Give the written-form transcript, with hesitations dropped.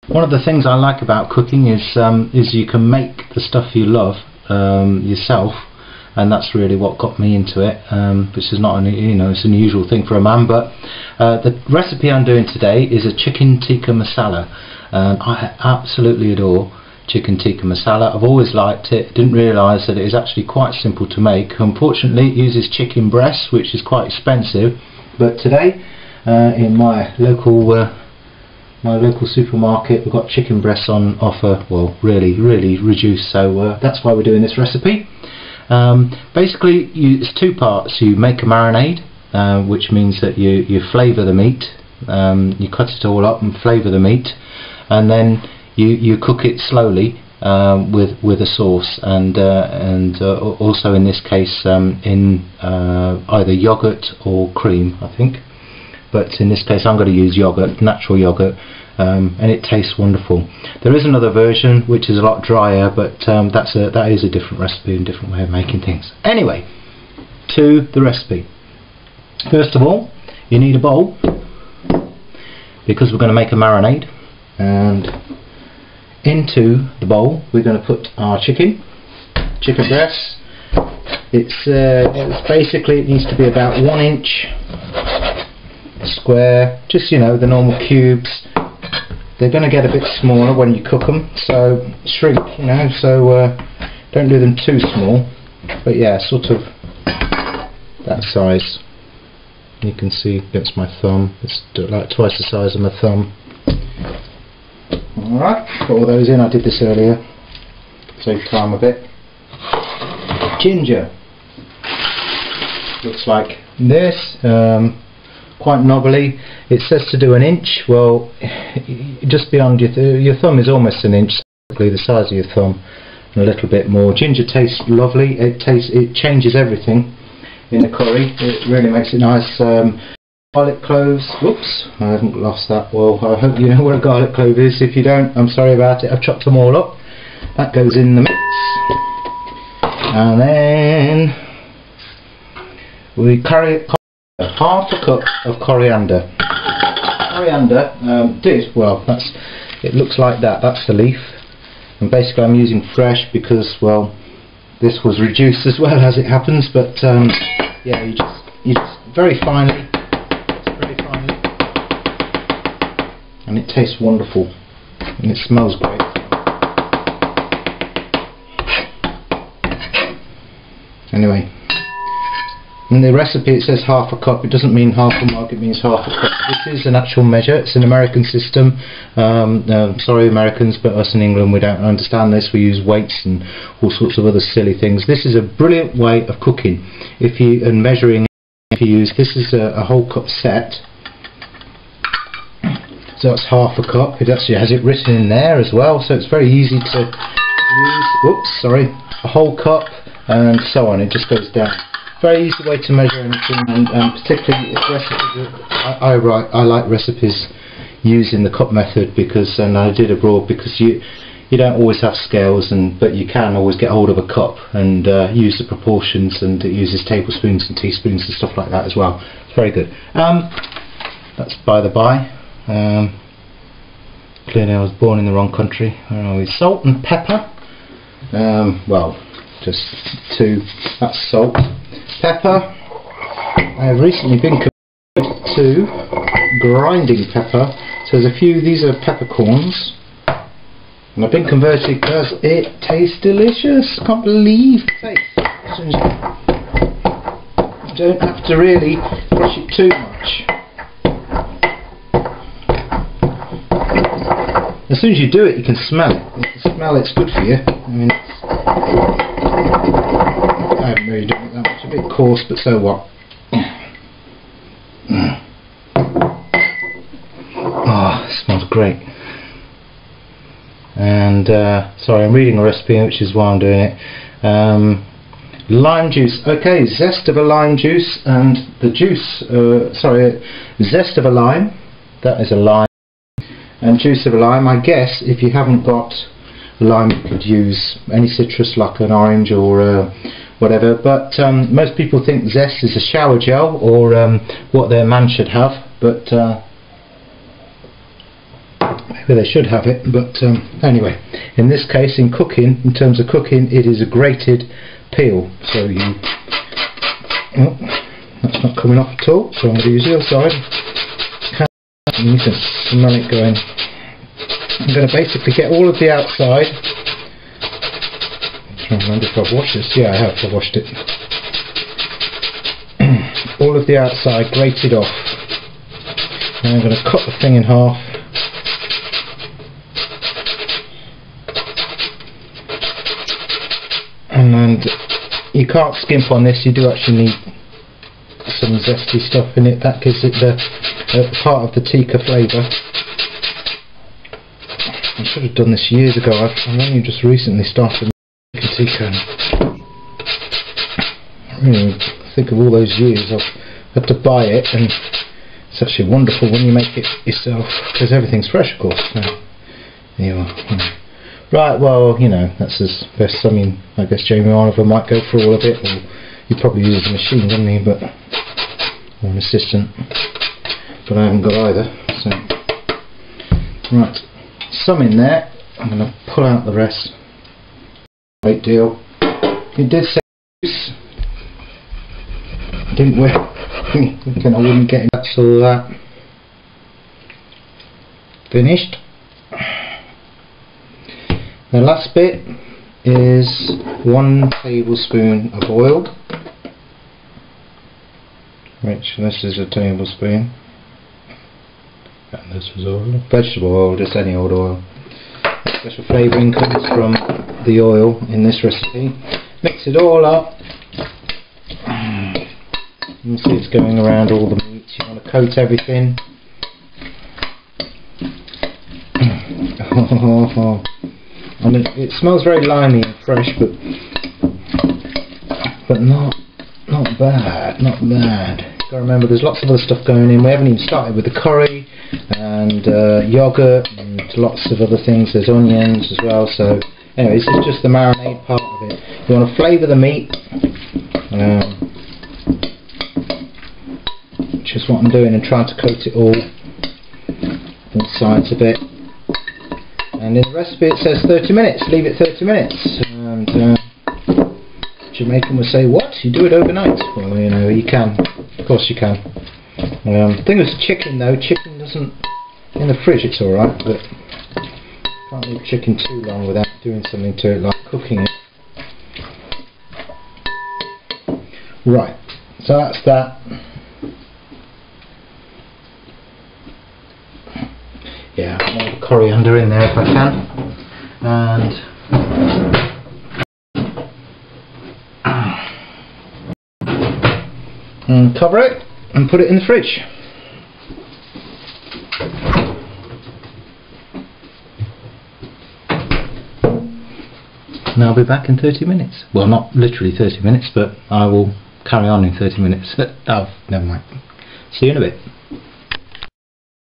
One of the things I like about cooking is you can make the stuff you love yourself, and that's really what got me into it. Which is not it's an unusual thing for a man, but the recipe I'm doing today is a chicken tikka masala. I absolutely adore chicken tikka masala. I've always liked it. Didn't realise that it is actually quite simple to make. Unfortunately, it uses chicken breasts, which is quite expensive. But today, in my local supermarket, we've got chicken breasts on offer. Well, really reduced. So that's why we're doing this recipe. Basically, it's two parts. You make a marinade, which means that you flavour the meat. You cut it all up and flavour the meat, and then you cook it slowly with a sauce, and also in this case in either yogurt or cream, I think. But in this case I'm going to use yogurt, natural yogurt, and it tastes wonderful. There is another version which is a lot drier, but that is a different recipe and different way of making things. Anyway, to the recipe. First of all, you need a bowl, because we're going to make a marinade, and into the bowl we're going to put our chicken breast. It's basically, it needs to be about 1 inch square, just the normal cubes. They're going to get a bit smaller when you cook them, so shrink, so don't do them too small, but yeah, sort of that size. You can see against my thumb, it's like twice the size of my thumb. Alright, put all those in. I did this earlier, save time a bit. Ginger looks like this, quite knobbly. It says to do 1 inch. Well, just beyond your thumb is almost 1 inch, basically the size of your thumb, and a little bit more. Ginger tastes lovely. It changes everything in the curry. It really makes it nice. Garlic cloves. Whoops, I haven't lost that. Well, I hope you know what a garlic clove is. If you don't, I'm sorry about it. I've chopped them all up. That goes in the mix, and then we carry half a cup of coriander. It looks like that. That's the leaf, and basically I'm using fresh because, well, this was reduced as well, as it happens. But yeah, you just very finely. And it tastes wonderful, and it smells great. Anyway, in the recipe it says half a cup. It doesn't mean half a mug, it means half a cup. This is an actual measure. It's an American system. Sorry Americans, but us in England, we don't understand this. We use weights and all sorts of other silly things. This is a brilliant way of cooking. And measuring, if you use, this is a whole cup set. So that's half a cup. It actually has it written in there as well, so it's very easy to use. Oops, sorry. A whole cup, and so on. It just goes down. Very easy way to measure anything, and particularly if recipes. I like recipes using the cup method, because, and I did abroad, because you don't always have scales, but you can always get hold of a cup and use the proportions, and it uses tablespoons and teaspoons and stuff like that as well. It's very good. That's by the by. Clearly I was born in the wrong country. Where are we? Salt and pepper. Well, just 2. That's salt. Pepper. I have recently been converted to grinding pepper. So there's a few. These are peppercorns, and I've been converted because it tastes delicious. Can't believe the taste. You don't have to really brush it too much. As soon as you do it, you can smell it. You can smell it's good for you. I mean, I haven't really done it that much. A bit coarse, but so what? Oh, it smells great. And sorry, I'm reading a recipe, which is why I'm doing it. Lime juice. Okay, zest of a lime juice, and the juice. Zest of a lime. That is a lime. And juice of a lime. I guess if you haven't got a lime, you could use any citrus like an orange or whatever, but most people think zest is a shower gel, or what their man should have, but maybe they should have it, but anyway, in this case, in terms of cooking, it is a grated peel. So you, oh, that's not coming off at all, so I'm going to use the other side. And you can smell it going. I'm going to basically get all of the outside. I'm trying to remember if I've washed this. Yeah, I have. I've washed it. All of the outside grated off. Now I'm going to cut the thing in half. And you can't skimp on this. You do actually need some zesty stuff in it. That gives it the part of the tikka flavour. I should have done this years ago. I've only just recently started making tikka. I really think of all those years I've had to buy it, and it's actually wonderful when you make it yourself because everything's fresh, of course. So, there you are. Right, well, you know, that's as best. I mean, I guess Jamie Oliver might go for all of it, or he probably uses a machine, doesn't he? But or an assistant. But I haven't got either. So, right, some in there. I'm going to pull out the rest. Great deal. It did say didn't work. Thinking I wouldn't get it. That's all that finished. The last bit is 1 tablespoon of oil, which this is a tablespoon, and this was oil. Vegetable oil, just any old oil. Special flavouring comes from the oil in this recipe. Mix it all up. You can see it's going around all the meats. You want to coat everything. And it smells very limey and fresh, but not bad, not bad. Got to remember, there's lots of other stuff going in. We haven't even started with the curry and yogurt and lots of other things. There's onions as well. So anyway, this is just the marinade part of it. You want to flavour the meat. Which is what I'm doing, and trying to coat it all insides a bit. And in the recipe it says 30 minutes, leave it 30 minutes. And Jamaican would say, what? You do it overnight? Well, you know, you can. Of course you can. The thing with chicken though, chicken doesn't, in the fridge it's alright, but can't leave chicken too long without doing something to it, like cooking it. Right, so that's that. Yeah, more coriander in there if I can, and cover it and put it in the fridge. And I'll be back in 30 minutes. Well, not literally 30 minutes, but I will carry on in 30 minutes. Oh, never mind. See you in a bit.